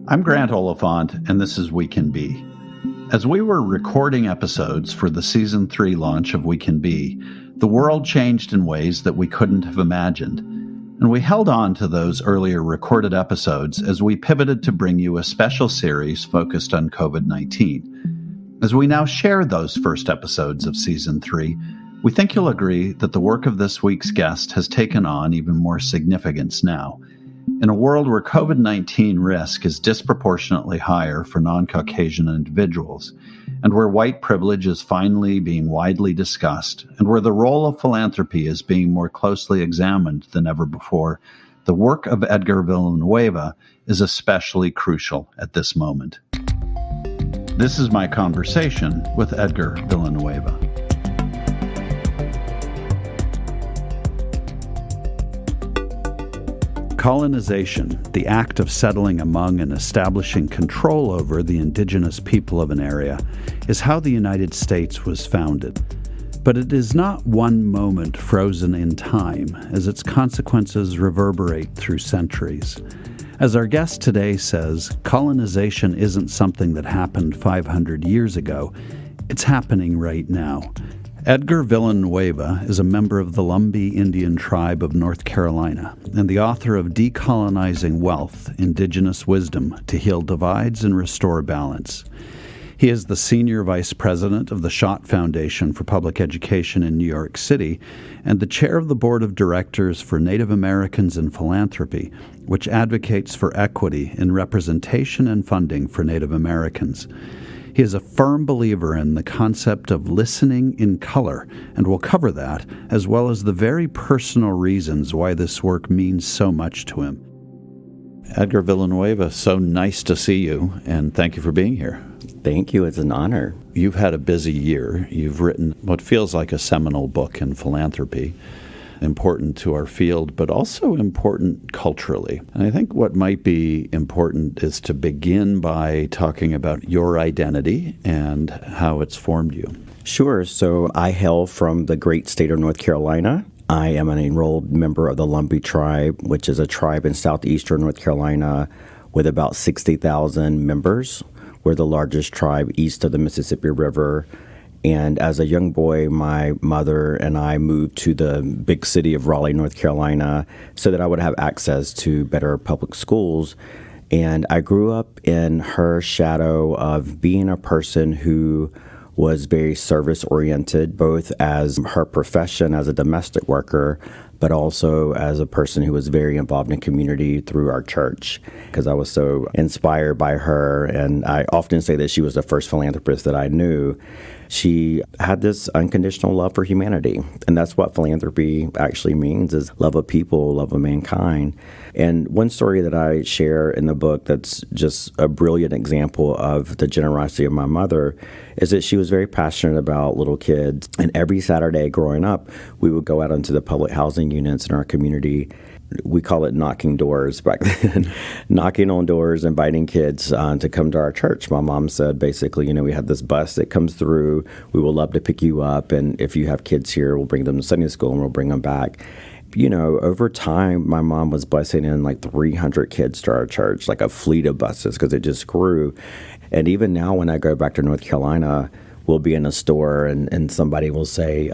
I'm Grant Oliphant, and this is We Can Be. As we were recording episodes for the Season 3 launch of We Can Be, the world changed in ways that we couldn't have imagined, and we held on to those earlier recorded episodes as we pivoted to bring you a special series focused on COVID-19. As we now share those first episodes of Season 3, we think you'll agree that the work of this week's guest has taken on even more significance now. In a world where COVID-19 risk is disproportionately higher for non-Caucasian individuals, and where white privilege is finally being widely discussed, and where the role of philanthropy is being more closely examined than ever before, the work of Edgar Villanueva is especially crucial at this moment. This is my conversation with Edgar Villanueva. Colonization, the act of settling among and establishing control over the indigenous people of an area, is how the United States was founded. But it is not one moment frozen in time, as its consequences reverberate through centuries. As our guest today says, colonization isn't something that happened 500 years ago. It's happening right now. Edgar Villanueva is a member of the Lumbee Indian tribe of North Carolina and the author of Decolonizing Wealth, Indigenous Wisdom to Heal Divides and Restore Balance. He is the Senior Vice President of the Schott Foundation for Public Education in New York City and the Chair of the Board of Directors for Native Americans in Philanthropy, which advocates for equity in representation and funding for Native Americans. He is a firm believer in the concept of listening in color, and will cover that, as well as the very personal reasons why this work means so much to him. Edgar Villanueva, so nice to see you, and thank you for being here. Thank you. It's an honor. You've had a busy year. You've written what feels like a seminal book in philanthropy, important to our field, but also important culturally. And I think what might be important is to begin by talking about your identity and how it's formed you. Sure. So I hail from the great state of North Carolina. I am an enrolled member of the Lumbee tribe, which is a tribe in southeastern North Carolina with about 60,000 members. We're the largest tribe east of the Mississippi River. And as a young boy, my mother and I moved to the big city of Raleigh, North Carolina, so that I would have access to better public schools. And I grew up in her shadow of being a person who was very service-oriented, both as her profession as a domestic worker, but also as a person who was very involved in community through our church, because I was so inspired by her. And I often say that she was the first philanthropist that I knew. She had this unconditional love for humanity, and that's what philanthropy actually means, is love of people, love of mankind. And one story that I share in the book that's just a brilliant example of the generosity of my mother is that she was very passionate about little kids. And every Saturday growing up, we would go out into the public housing units in our community. We call it knocking doors back then, knocking on doors, inviting kids to come to our church. My mom said, basically, we had this bus that comes through. We would love to pick you up. And if you have kids here, we'll bring them to Sunday school and we'll bring them back. Over time, my mom was busing in like 300 kids to our church, like a fleet of buses, because it just grew. And even now when I go back to North Carolina, we'll be in a store and somebody will say,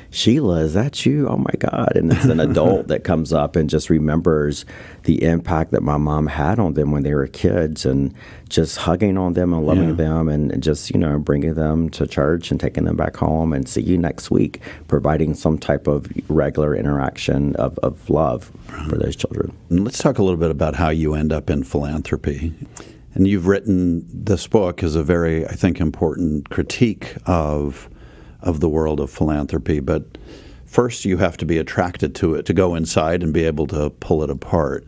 Sheila, is that you? Oh, my God. And it's an adult that comes up and just remembers the impact that my mom had on them when they were kids, and just hugging on them and loving them, and just, bringing them to church and taking them back home and see you next week, providing some type of regular interaction of love for those children. And let's talk a little bit about how you end up in philanthropy. And you've written this book as a very, I think, important critique of the world of philanthropy. But first, you have to be attracted to it, to go inside and be able to pull it apart.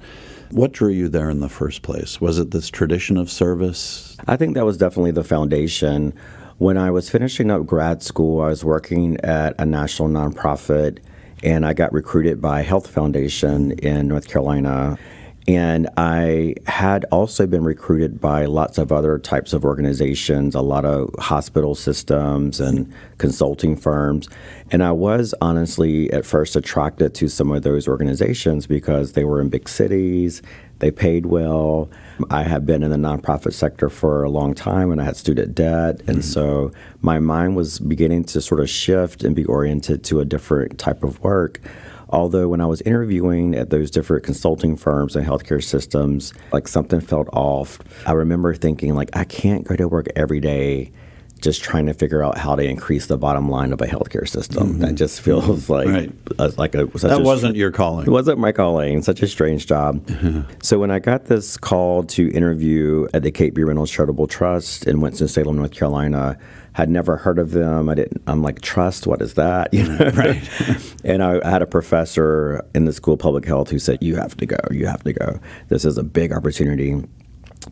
What drew you there in the first place? Was it this tradition of service? I think that was definitely the foundation. When I was finishing up grad school, I was working at a national nonprofit, and I got recruited by Health Foundation in North Carolina. And I had also been recruited by lots of other types of organizations, a lot of hospital systems and consulting firms. And I was honestly at first attracted to some of those organizations because they were in big cities, they paid well. I had been in the nonprofit sector for a long time and I had student debt. And so my mind was beginning to sort of shift and be oriented to a different type of work. Although when I was interviewing at those different consulting firms and healthcare systems, like something felt off. I remember thinking like, I can't go to work every day just trying to figure out how to increase the bottom line of a healthcare system. That just feels like that wasn't your calling. It wasn't my calling. Such a strange job. So when I got this call to interview at the Kate B. Reynolds Charitable Trust in Winston-Salem, North Carolina, had never heard of them. I'm like, trust, what is that? You know? Right. And I had a professor in the School of Public Health who said, you have to go. This is a big opportunity.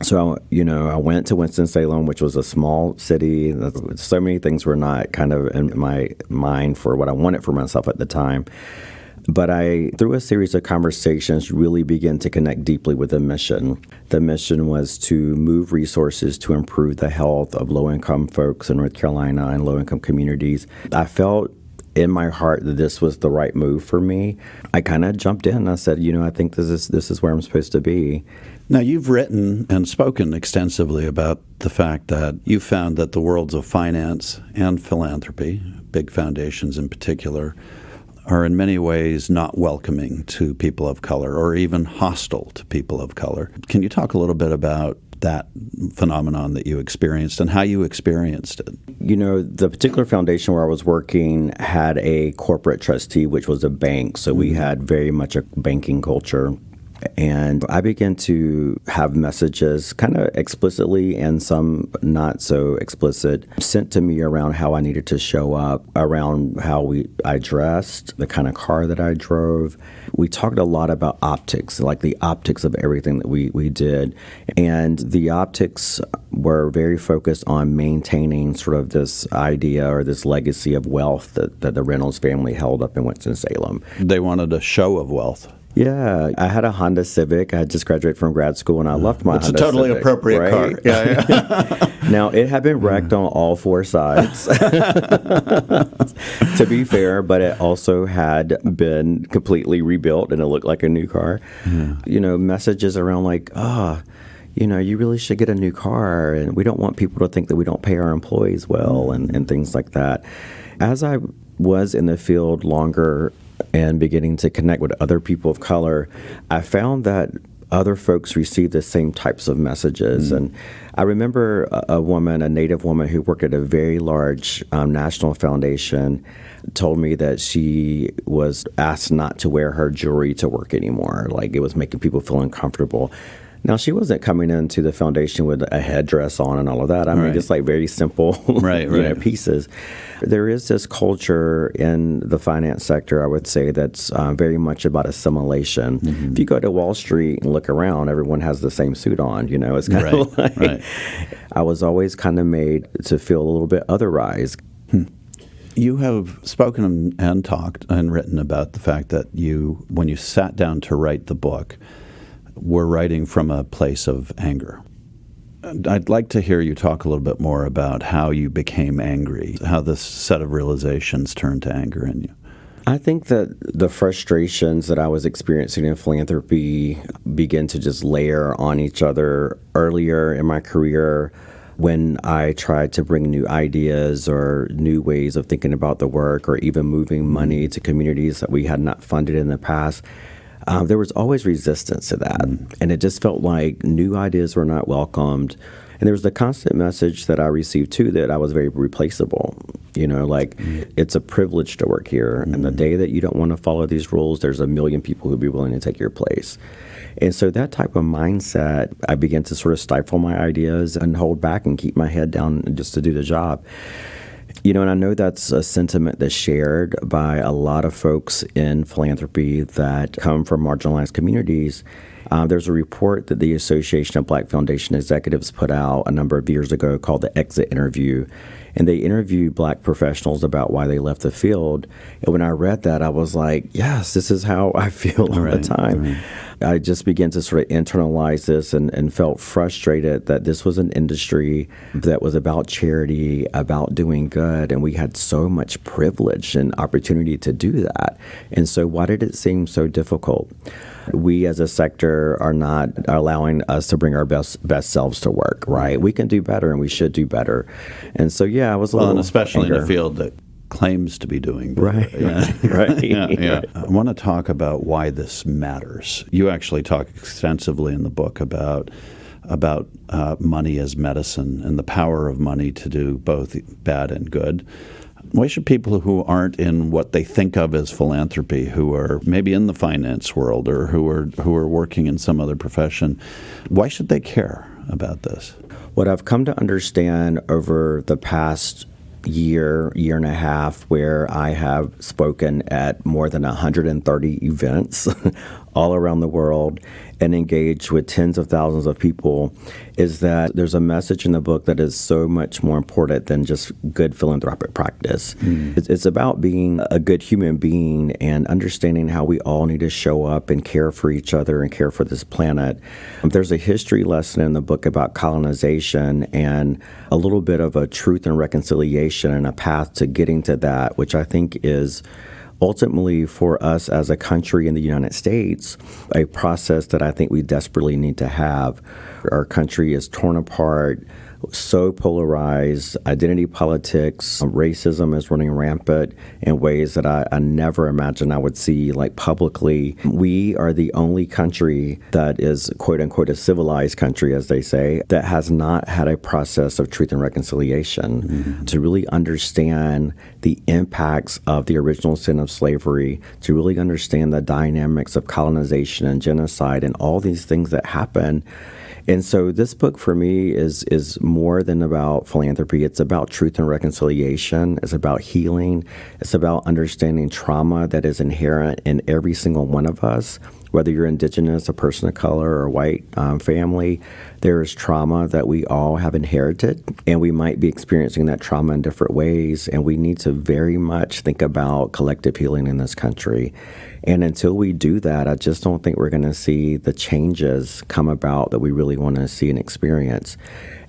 So, I went to Winston-Salem, which was a small city. So many things were not kind of in my mind for what I wanted for myself at the time. But I, through a series of conversations, really began to connect deeply with the mission. The mission was to move resources to improve the health of low-income folks in North Carolina and low-income communities. I felt in my heart that this was the right move for me. I kind of jumped in and I said, I think this is where I'm supposed to be. Now, you've written and spoken extensively about the fact that you found that the worlds of finance and philanthropy, big foundations in particular, are in many ways not welcoming to people of color or even hostile to people of color. Can you talk a little bit about that phenomenon that you experienced and how you experienced it? The particular foundation where I was working had a corporate trustee, which was a bank. So we had very much a banking culture. And I began to have messages kind of explicitly and some not so explicit sent to me around how I needed to show up, around how I dressed, the kind of car that I drove. We talked a lot about optics, like the optics of everything that we did. And the optics were very focused on maintaining sort of this idea or this legacy of wealth that the Reynolds family held up in Winston-Salem. They wanted a show of wealth. Yeah, I had a Honda Civic. I had just graduated from grad school, and I loved my Honda Civic. It's a totally appropriate car. Yeah. Now, it had been wrecked on all four sides, to be fair, but it also had been completely rebuilt, and it looked like a new car. Messages around like, you really should get a new car, and we don't want people to think that we don't pay our employees well, and things like that. As I was in the field longer and beginning to connect with other people of color, I found that other folks received the same types of messages. And I remember a Native woman who worked at a very large national foundation, told me that she was asked not to wear her jewelry to work anymore. Like, it was making people feel uncomfortable. Now, she wasn't coming into the foundation with a headdress on and all of that. I mean, just like very simple pieces. There is this culture in the finance sector, I would say, that's very much about assimilation. If you go to Wall Street and look around, everyone has the same suit on. It's kind of like I was always kind of made to feel a little bit otherized. You have spoken and talked and written about the fact that when you sat down to write the book, were writing from a place of anger. I'd like to hear you talk a little bit more about how you became angry, how this set of realizations turned to anger in you. I think that the frustrations that I was experiencing in philanthropy began to just layer on each other earlier in my career when I tried to bring new ideas or new ways of thinking about the work or even moving money to communities that we had not funded in the past. There was always resistance to that. And it just felt like new ideas were not welcomed. And there was the constant message that I received, too, that I was very replaceable. It's a privilege to work here. And the day that you don't want to follow these rules, there's a million people who'd be willing to take your place. And so that type of mindset, I began to sort of stifle my ideas and hold back and keep my head down just to do the job. And I know that's a sentiment that's shared by a lot of folks in philanthropy that come from marginalized communities. There's a report that the Association of Black Foundation Executives put out a number of years ago called the Exit Interview. And they interviewed Black professionals about why they left the field. And when I read that, I was like, yes, this is how I feel all the time. I just began to sort of internalize this and felt frustrated that this was an industry that was about charity, about doing good, and we had so much privilege and opportunity to do that. And so why did it seem so difficult? We as a sector are not allowing us to bring our best selves to work, right? We can do better and we should do better. And so, I was a little and especially anger. in a field that claims to be doing better. Right, Yeah. right. Yeah. I want to talk about why this matters. You actually talk extensively in the book about money as medicine and the power of money to do both bad and good. Why should people who aren't in what they think of as philanthropy, who are maybe in the finance world or who are working in some other profession, why should they care about this? What I've come to understand over the past year and a half, where I have spoken at more than 130 events all around the world and engaged with tens of thousands of people, is that there's a message in the book that is so much more important than just good philanthropic practice. It's about being a good human being and understanding how we all need to show up and care for each other and care for this planet. There's a history lesson in the book about colonization and a little bit of a truth and reconciliation and a path to getting to that, which I think is ultimately, for us as a country in the United States, a process that I think we desperately need to have. Our country is torn apart, so polarized, identity politics, racism is running rampant in ways that I never imagined I would see, like publicly. We are the only country that is, quote unquote, a civilized country, as they say, that has not had a process of truth and reconciliation to really understand the impacts of the original sin of slavery, to really understand the dynamics of colonization and genocide and all these things that happen. And so this book for me is more than about philanthropy. It's about truth and reconciliation. It's about healing. It's about understanding trauma that is inherent in every single one of us. Whether you're Indigenous, a person of color, or white family, there is trauma that we all have inherited, and we might be experiencing that trauma in different ways, and we need to very much think about collective healing in this country. And until we do that, I just don't think we're going to see the changes come about that we really want to see and experience.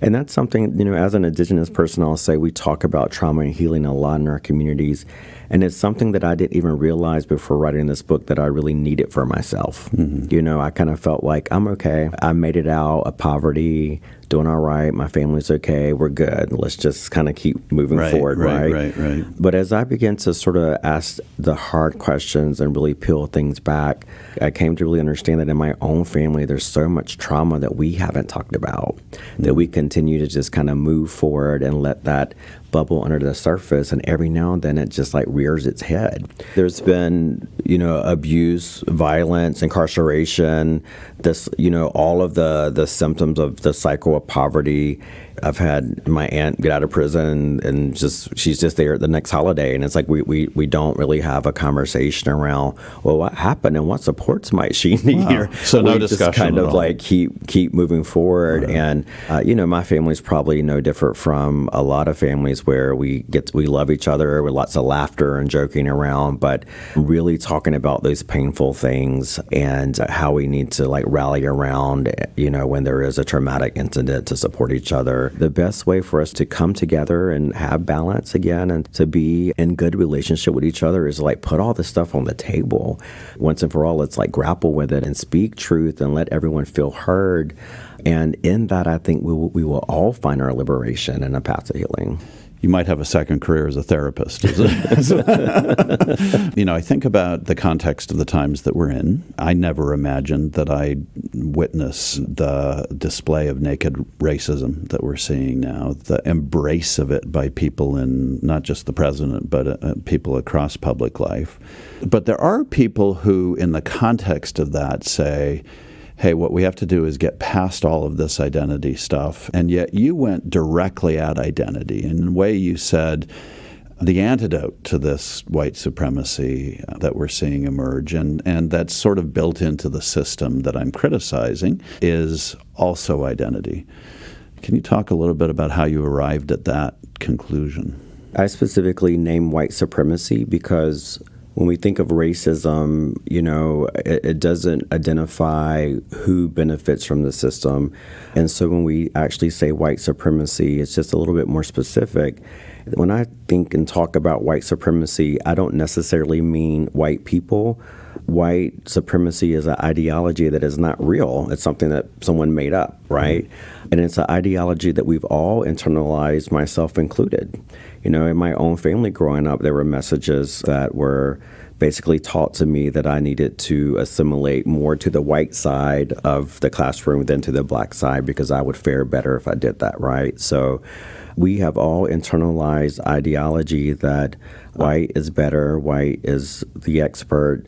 And that's something, as an Indigenous person, I'll say we talk about trauma and healing a lot in our communities. And it's something that I didn't even realize before writing this book that I really needed for myself. I kind of felt like I'm okay. I made it out of poverty, doing all right. My family's okay. We're good. Let's just kind of keep moving forward, right? But as I began to sort of ask the hard questions and really peel things back, I came to really understand that in my own family, there's so much trauma that we haven't talked about, that we continue to just kind of move forward and let that bubble under the surface, and every now and then it just like rears its head. There's been, abuse, violence, incarceration, this, all of the symptoms of the cycle of poverty. I've had my aunt get out of prison and she's just there at the next holiday, and it's like we don't really have a conversation around, well, what happened and what supports might she need here. So no we discussion just kind at of all. like keep moving forward. And my family's probably no different from a lot of families where we love each other with lots of laughter and joking around, but really talking about those painful things and how we need to like rally around, when there is a traumatic incident, to support each other. The best way for us to come together and have balance again and to be in good relationship with each other is like put all this stuff on the table. Once and for all, let's like grapple with it and speak truth and let everyone feel heard. And in that, I think we will all find our liberation and a path to healing. You might have a second career as a therapist. I think about the context of the times that we're in. I never imagined that I'd witness the display of naked racism that we're seeing now, the embrace of it by people in not just the president, but people across public life. But there are people who, in the context of that, say, hey, what we have to do is get past all of this identity stuff. And yet you went directly at identity. And in a way you said the antidote to this white supremacy that we're seeing emerge, and that's sort of built into the system that I'm criticizing, is also identity. Can you talk a little bit about how you arrived at that conclusion? I specifically name white supremacy because When we think of racism, it doesn't identify who benefits from the system. And so when we actually say white supremacy, it's just a little bit more specific. When I think and talk about white supremacy, I don't necessarily mean white people. White supremacy is an ideology that is not real. It's something that someone made up, right? And it's an ideology that we've all internalized, myself included. In my own family growing up, there were messages that were basically taught to me that I needed to assimilate more to the white side of the classroom than to the black side because I would fare better if I did that, right? So we have all internalized ideology that white is better, white is the expert.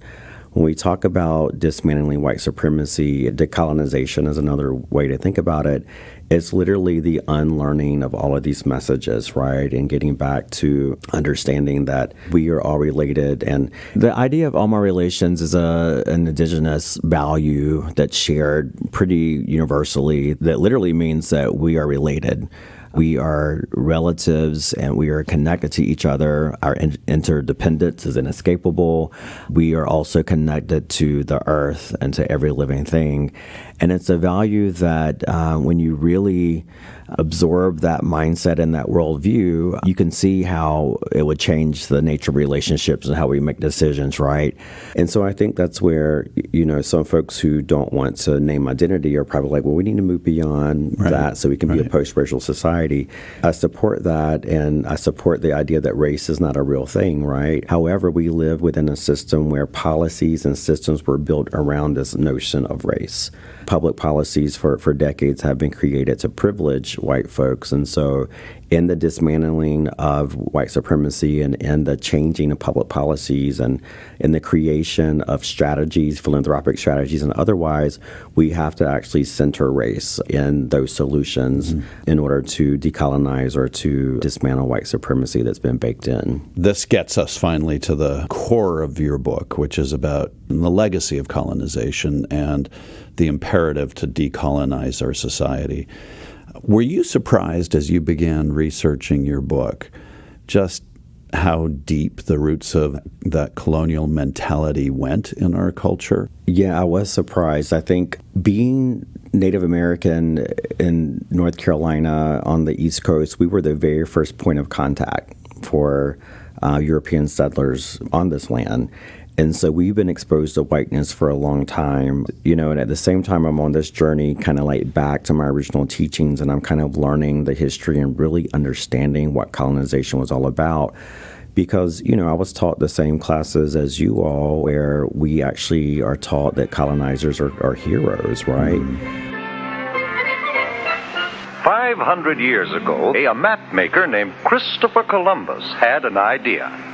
When we talk about dismantling white supremacy, decolonization is another way to think about it. It's literally the unlearning of all of these messages, right? And getting back to understanding that we are all related. And the idea of all my relations is an indigenous value that's shared pretty universally that literally means that we are related. We are relatives and we are connected to each other. Our interdependence is inescapable. We are also connected to the earth and to every living thing. And it's a value that when you really absorb that mindset and that worldview, you can see how it would change the nature of relationships and how we make decisions, right? And so I think that's where, some folks who don't want to name identity are probably like, well, we need to move beyond that so we can be a post-racial society. I support that, and I support the idea that race is not a real thing, right? However, we live within a system where policies and systems were built around this notion of race. Public policies for decades have been created to privilege white folks. And so in the dismantling of white supremacy and in the changing of public policies and in the creation of strategies, philanthropic strategies and otherwise, we have to actually center race in those solutions in order to decolonize or to dismantle white supremacy that's been baked in. This gets us finally to the core of your book, which is about the legacy of colonization and the imperative to decolonize our society. Were you surprised as you began researching your book just how deep the roots of that colonial mentality went in our culture? Yeah, I was surprised. I think being Native American in North Carolina on the East Coast, we were the very first point of contact for European settlers on this land. And so we've been exposed to whiteness for a long time, and at the same time I'm on this journey kind of like back to my original teachings, and I'm kind of learning the history and really understanding what colonization was all about. Because, I was taught the same classes as you all, where we actually are taught that colonizers are heroes, right? 500 years ago, a map maker named Christopher Columbus had an idea.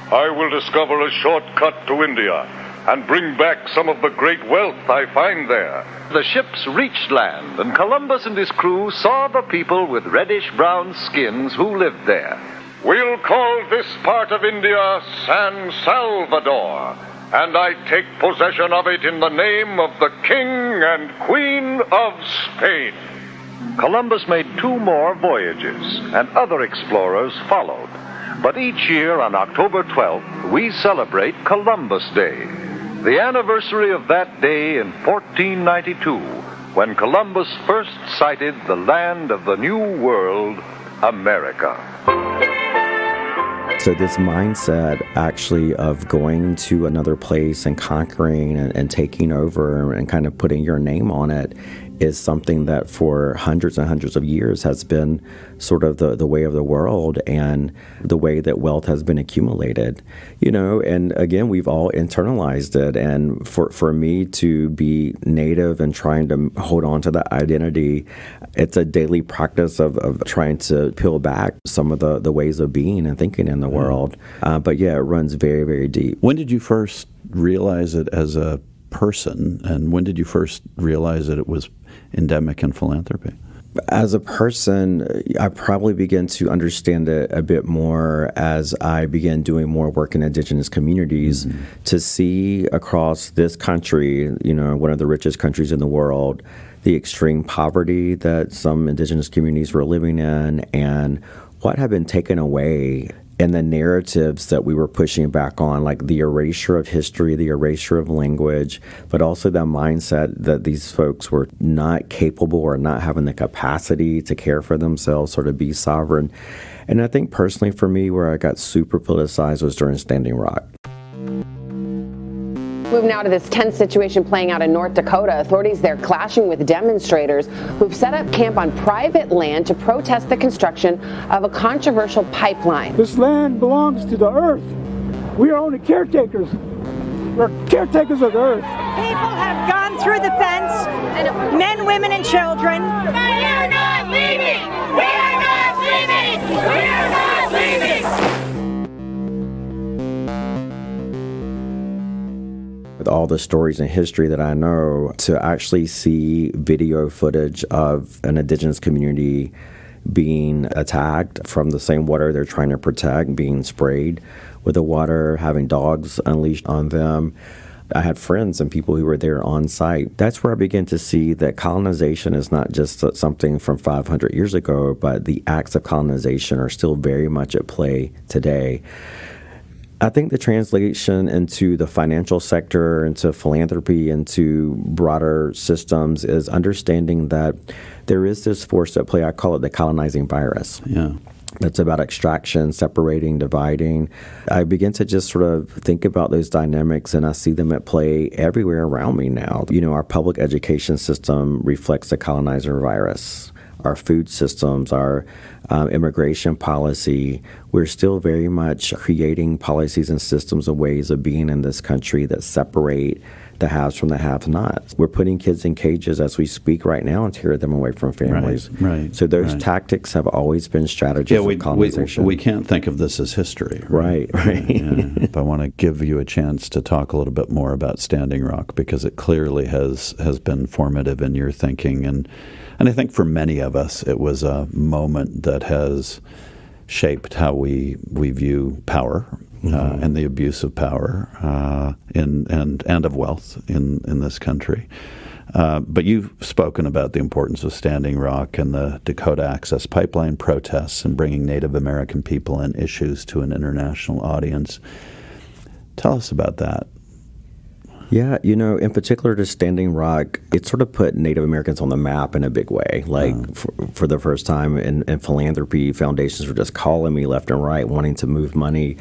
I will discover a shortcut to India and bring back some of the great wealth I find there. The ships reached land, and Columbus and his crew saw the people with reddish-brown skins who lived there. We'll call this part of India San Salvador, and I take possession of it in the name of the King and Queen of Spain. Columbus made 2 more voyages, and other explorers followed. But each year on October 12th, we celebrate Columbus Day, the anniversary of that day in 1492, when Columbus first sighted the land of the New World, America. So this mindset actually of going to another place and conquering and taking over and kind of putting your name on it is something that for hundreds and hundreds of years has been sort of the way of the world and the way that wealth has been accumulated, and again, we've all internalized it. And for me to be Native and trying to hold on to that identity, it's a daily practice of trying to peel back some of the ways of being and thinking in the world. But yeah, it runs very, very deep. When did you first realize it as a person, and when did you first realize that it was endemic in philanthropy? As a person, I probably began to understand it a bit more as I began doing more work in indigenous communities to see across this country, one of the richest countries in the world, the extreme poverty that some indigenous communities were living in and what had been taken away and the narratives that we were pushing back on, like the erasure of history, the erasure of language, but also the mindset that these folks were not capable or not having the capacity to care for themselves or to be sovereign. And I think personally for me, where I got super politicized was during Standing Rock. Move now to this tense situation playing out in North Dakota. Authorities there clashing with demonstrators who've set up camp on private land to protest the construction of a controversial pipeline. This land belongs to the earth. We are only caretakers. We're caretakers of the earth. People have gone through the fence, men, women, and children. We are not leaving! We are not leaving! We are not leaving! With all the stories and history that I know, to actually see video footage of an indigenous community being attacked from the same water they're trying to protect, being sprayed with the water, having dogs unleashed on them. I had friends and people who were there on site. That's where I began to see that colonization is not just something from 500 years ago, but the acts of colonization are still very much at play today. I think the translation into the financial sector, into philanthropy, into broader systems is understanding that there is this force at play. I call it the colonizing virus. Yeah. That's about extraction, separating, dividing. I begin to just sort of think about those dynamics, and I see them at play everywhere around me now. You know, our public education system reflects the colonizer virus. Our food systems, our immigration policy, we're still very much creating policies and systems and ways of being in this country that separate the haves from the have-nots. We're putting kids in cages as we speak right now and tear them away from families. Right. So those tactics have always been strategies of colonization. We can't think of this as history. Right. I want to give you a chance to talk a little bit more about Standing Rock, because it clearly has been formative in your thinking. And I think for many of us, it was a moment that has shaped how we view power and the abuse of power and of wealth in this country. But you've spoken about the importance of Standing Rock and the Dakota Access Pipeline protests and bringing Native American people and issues to an international audience. Tell us about that. Yeah, you know, in particular to Standing Rock, it sort of put Native Americans on the map in a big way. Like for the first time in philanthropy, foundations were just calling me left and right, wanting to move money.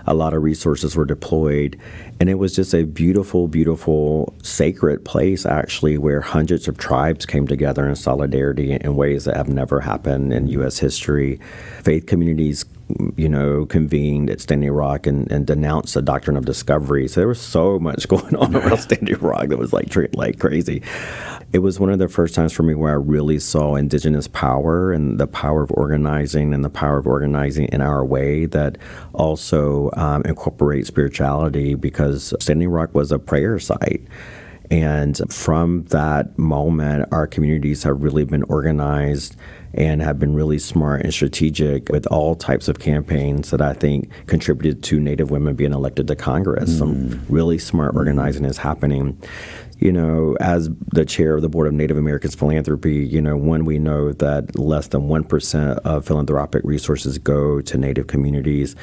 A lot of resources were deployed. And it was just a beautiful, beautiful, sacred place, actually, where hundreds of tribes came together in solidarity in ways that have never happened in U.S. history. Faith communities, you know, convened at Standing Rock and denounced the doctrine of discovery. So there was so much going on around Standing Rock that was like crazy. It was one of the first times for me where I really saw indigenous power and the power of organizing and the power of organizing in our way that also incorporates spirituality, because Standing Rock was a prayer site. And from that moment, our communities have really been organized and have been really smart and strategic with all types of campaigns that I think contributed to Native women being elected to Congress. Some really smart organizing is happening. You know, as the chair of the Board of Native Americans Philanthropy, you know, when we know that less than 1% of philanthropic resources go to Native communities,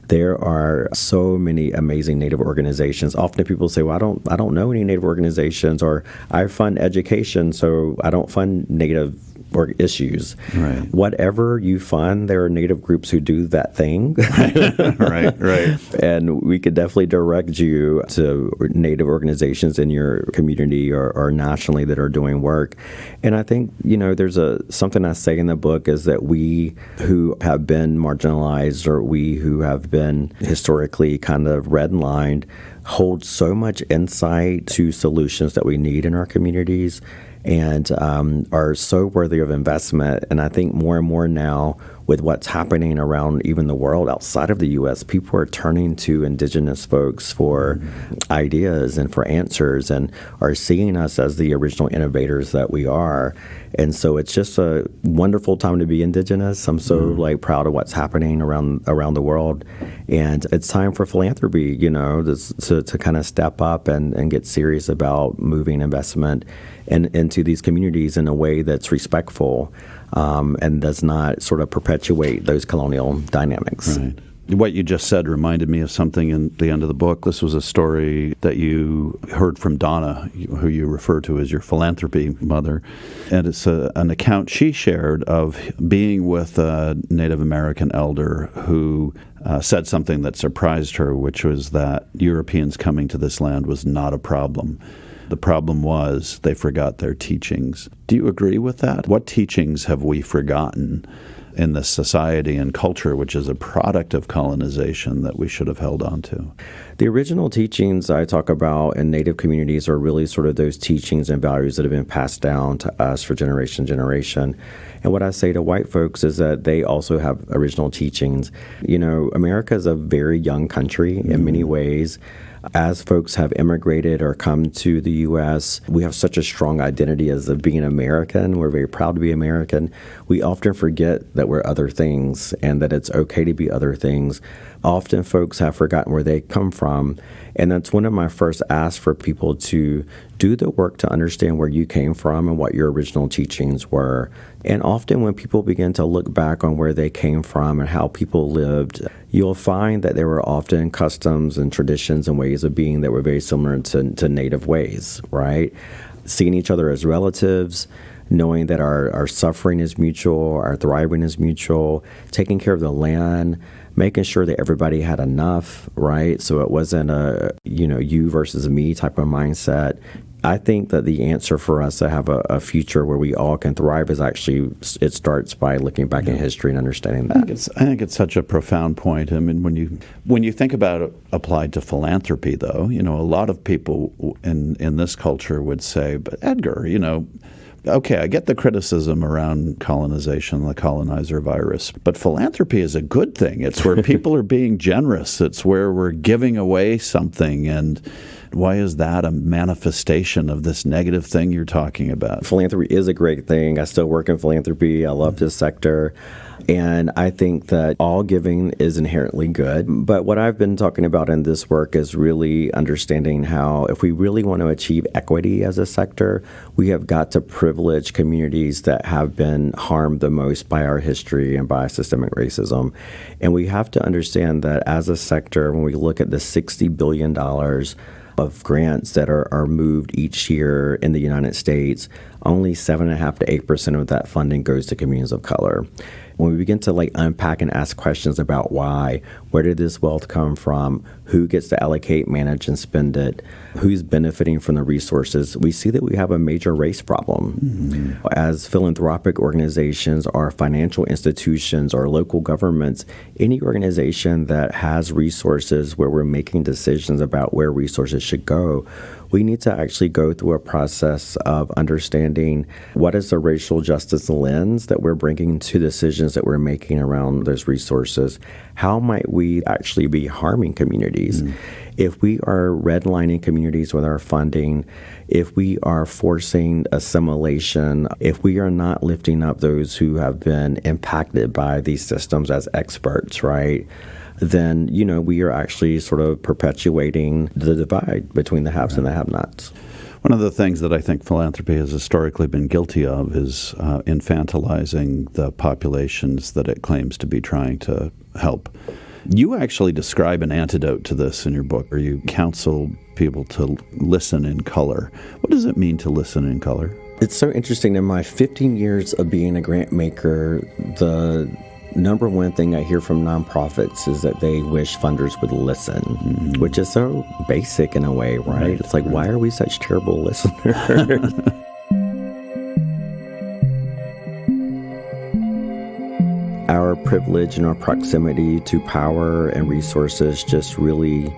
there are so many amazing Native organizations. Often people say, well, I don't know any Native organizations, or I fund education, so I don't fund Native or issues. Right. Whatever you fund, there are Native groups who do that thing. Right. And we could definitely direct you to Native organizations in your community or nationally that are doing work. And I think, you know, there's something I say in the book is that we who have been marginalized, or we who have been historically kind of redlined, hold so much insight to solutions that we need in our communities, and are so worthy of investment. And I think more and more now, with what's happening around even the world outside of the U.S., people are turning to indigenous folks for ideas and for answers, and are seeing us as the original innovators that we are. And so it's just a wonderful time to be indigenous. I'm so proud of what's happening around the world. And it's time for philanthropy, you know, to kind of step up and get serious about moving investment into these communities in a way that's respectful and does not sort of perpetuate those colonial dynamics. Right. What you just said reminded me of something in the end of the book. This was a story that you heard from Donna, who you refer to as your philanthropy mother. And it's an account she shared of being with a Native American elder who said something that surprised her, which was that Europeans coming to this land was not a problem. The problem was they forgot their teachings. Do you agree with that? What teachings have we forgotten in this society and culture, which is a product of colonization, that we should have held on to? The original teachings I talk about in Native communities are really sort of those teachings and values that have been passed down to us for generation to generation. And what I say to white folks is that they also have original teachings. You know, America is a very young country in many ways. As folks have immigrated or come to the U.S., we have such a strong identity as of being American. We're very proud to be American. We often forget that we're other things and that it's okay to be other things. Often folks have forgotten where they come from. And that's one of my first asks for people to do the work to understand where you came from and what your original teachings were. And often when people begin to look back on where they came from and how people lived, you'll find that there were often customs and traditions and ways of being that were very similar to Native ways, right? Seeing each other as relatives, knowing that our suffering is mutual, our thriving is mutual, taking care of the land, making sure that everybody had enough, right? So it wasn't a, you versus me type of mindset. I think that the answer for us to have a future where we all can thrive is actually, it starts by looking back in history and understanding that. I think it's such a profound point. I mean, when you think about it applied to philanthropy, though, a lot of people in this culture would say, but Edgar, okay, I get the criticism around colonization, the colonizer virus, but philanthropy is a good thing. It's where people are being generous. It's where we're giving away something. And why is that a manifestation of this negative thing you're talking about? Philanthropy is a great thing. I still work in philanthropy. I love this sector. And I think that all giving is inherently good. But what I've been talking about in this work is really understanding how if we really want to achieve equity as a sector, we have got to privilege communities that have been harmed the most by our history and by systemic racism. And we have to understand that as a sector, when we look at the $60 billion of grants that are moved each year in the United States, only 7.5% to 8% of that funding goes to communities of color. When we begin to unpack and ask questions about why, where did this wealth come from, who gets to allocate, manage, and spend it, who's benefiting from the resources, we see that we have a major race problem. Mm-hmm. As philanthropic organizations or financial institutions or local governments, any organization that has resources where we're making decisions about where resources should go, we need to actually go through a process of understanding what is the racial justice lens that we're bringing to decisions that we're making around those resources. How might we actually be harming communities? Mm. If we are redlining communities with our funding, if we are forcing assimilation, if we are not lifting up those who have been impacted by these systems as experts, right? Then, we are actually sort of perpetuating the divide between the haves and the have-nots. One of the things that I think philanthropy has historically been guilty of is infantilizing the populations that it claims to be trying to help. You actually describe an antidote to this in your book, where you counsel people to listen in color. What does it mean to listen in color? It's so interesting. In my 15 years of being a grant maker, the number one thing I hear from nonprofits is that they wish funders would listen, which is so basic in a way, right? It's like, why are we such terrible listeners? Our privilege and our proximity to power and resources just really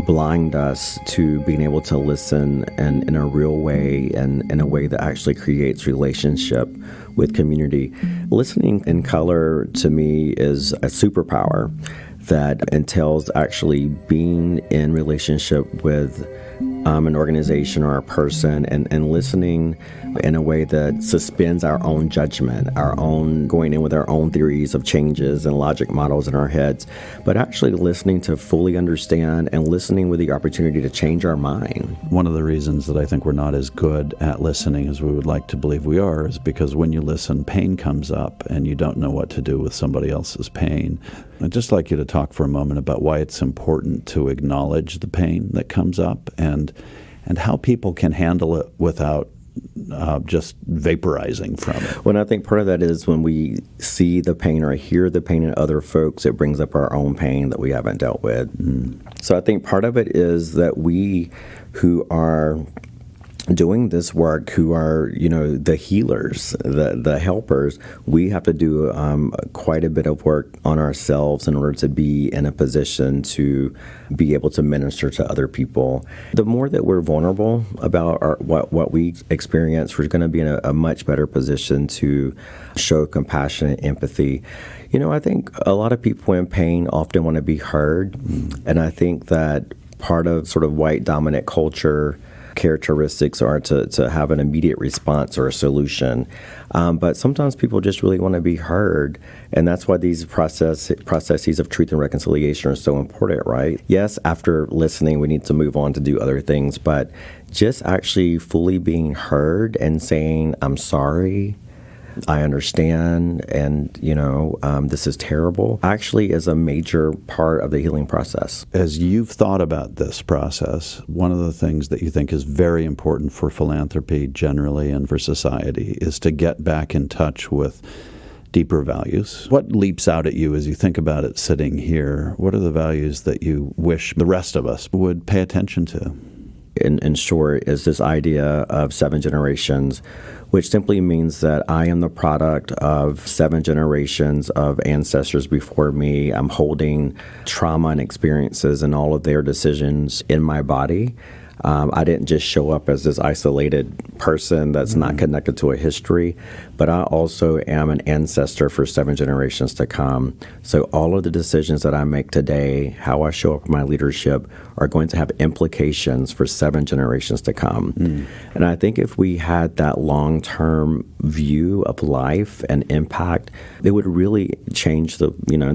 blind us to being able to listen and in a real way and in a way that actually creates relationship with community. Listening in color to me is a superpower that entails actually being in relationship with an organization or a person, and listening in a way that suspends our own judgment, our own going in with our own theories of changes and logic models in our heads, but actually listening to fully understand and listening with the opportunity to change our mind. One of the reasons that I think we're not as good at listening as we would like to believe we are is because when you listen, pain comes up and you don't know what to do with somebody else's pain. I'd just like you to talk for a moment about why it's important to acknowledge the pain that comes up and how people can handle it without just vaporizing from it. Well, I think part of that is when we see the pain or hear the pain in other folks, it brings up our own pain that we haven't dealt with. So I think part of it is that we who are doing this work, who are, the healers, the helpers, we have to do quite a bit of work on ourselves in order to be in a position to be able to minister to other people. The more that we're vulnerable about what we experience, we're going to be in a much better position to show compassion and empathy. I think a lot of people in pain often want to be heard, and I think that part of sort of white dominant culture characteristics are to have an immediate response or a solution. But sometimes people just really want to be heard. And that's why these processes of truth and reconciliation are so important, right? Yes, after listening, we need to move on to do other things. But just actually fully being heard and saying, I'm sorry, I understand, and, this is terrible, actually is a major part of the healing process. As you've thought about this process, one of the things that you think is very important for philanthropy generally and for society is to get back in touch with deeper values. What leaps out at you as you think about it sitting here? What are the values that you wish the rest of us would pay attention to? In short, is this idea of 7 generations, which simply means that I am the product of 7 generations of ancestors before me. I'm holding trauma and experiences and all of their decisions in my body. I didn't just show up as this isolated person that's not connected to a history, but I also am an ancestor for 7 generations to come. So all of the decisions that I make today, how I show up in my leadership, are going to have implications for 7 generations to come. And I think if we had that long-term view of life and impact, it would really change the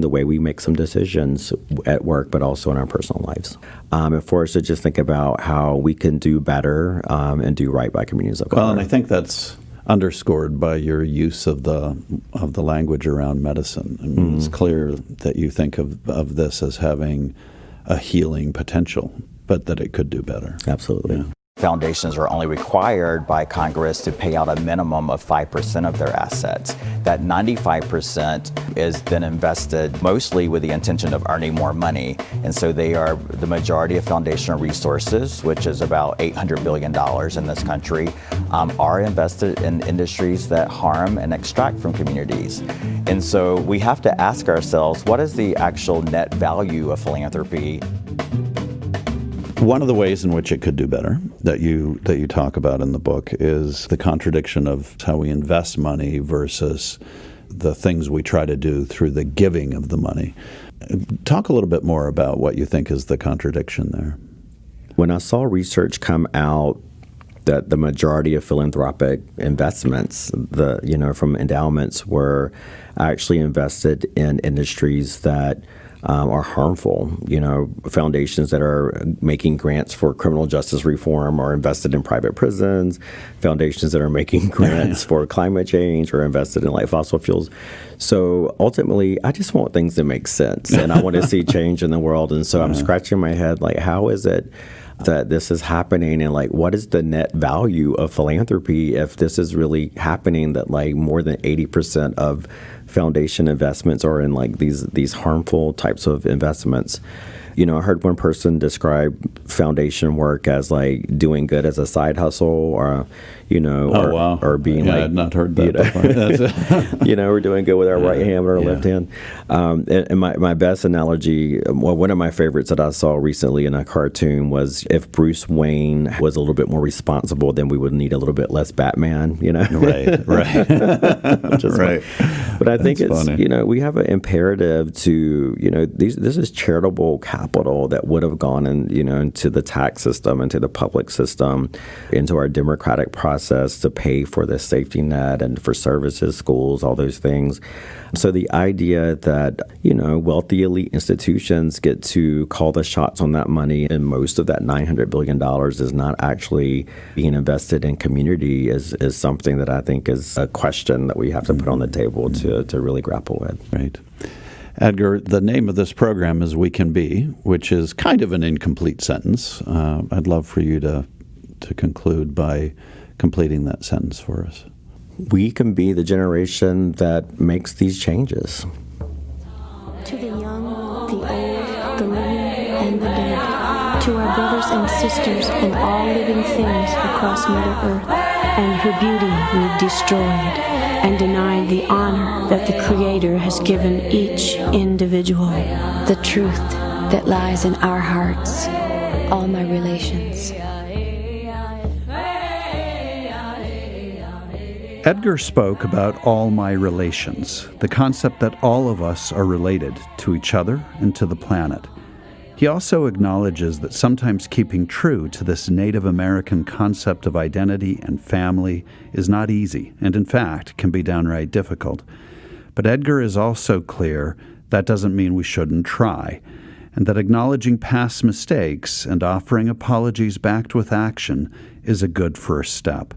way we make some decisions at work, but also in our personal lives. And for us to just think about how we can do better and do right by communities of color. Well, and I think that's underscored by your use of the language around medicine. I mean, it's clear that you think of this as having a healing potential, but that it could do better. Absolutely. Yeah. Foundations are only required by Congress to pay out a minimum of 5% of their assets. That 95% is then invested mostly with the intention of earning more money. And so the majority of foundational resources, which is about $800 billion in this country, are invested in industries that harm and extract from communities. And so we have to ask ourselves, what is the actual net value of philanthropy? One of the ways in which it could do better that you talk about in the book is the contradiction of how we invest money versus the things we try to do through the giving of the money. Talk a little bit more about what you think is the contradiction there. When I saw research come out that the majority of philanthropic investments, from endowments, were actually invested in industries that are harmful. Foundations that are making grants for criminal justice reform are invested in private prisons. Foundations that are making grants for climate change are invested in fossil fuels. So ultimately, I just want things that make sense, and I want to see change in the world. And so I'm scratching my head, how is it that this is happening, and what is the net value of philanthropy if this is really happening, that more than 80% of foundation investments are in these harmful types of investments. I heard one person describe foundation work as doing good as a side hustle, or or being I'd not heard that before. We're doing good with our right hand or our left hand. And my best analogy, one of my favorites that I saw recently in a cartoon was, if Bruce Wayne was a little bit more responsible, then we would need a little bit less Batman. Right. Just right. But I think it's, funny. We have an imperative to, this is charitable capital that would have gone in, into the tax system, into the public system, into our democratic process to pay for the safety net and for services, schools, all those things. So the idea that, wealthy elite institutions get to call the shots on that money, and most of that $900 billion is not actually being invested in community is something that I think is a question that we have to put on the table to really grapple with. Right. Edgar, the name of this program is We Can Be, which is kind of an incomplete sentence. I'd love for you to conclude by completing that sentence for us. We can be the generation that makes these changes. To the young, the old, the living, and the dead, to our brothers and sisters and all living things across Mother Earth, and her beauty we've destroyed and denied the honor that the Creator has given each individual. The truth that lies in our hearts, all my relations. Edgar spoke about all my relations, the concept that all of us are related to each other and to the planet. He also acknowledges that sometimes keeping true to this Native American concept of identity and family is not easy, and in fact can be downright difficult. But Edgar is also clear that doesn't mean we shouldn't try, and that acknowledging past mistakes and offering apologies backed with action is a good first step.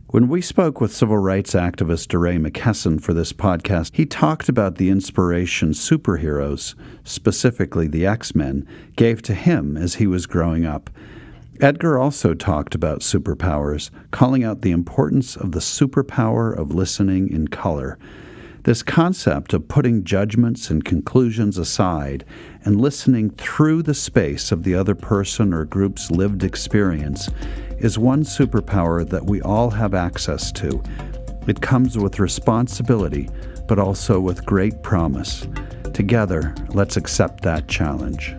When we spoke with civil rights activist DeRay McKesson for this podcast, he talked about the inspiration superheroes, specifically the X-Men, gave to him as he was growing up. Edgar also talked about superpowers, calling out the importance of the superpower of listening in color. This concept of putting judgments and conclusions aside and listening through the space of the other person or group's lived experience is one superpower that we all have access to. It comes with responsibility, but also with great promise. Together, let's accept that challenge.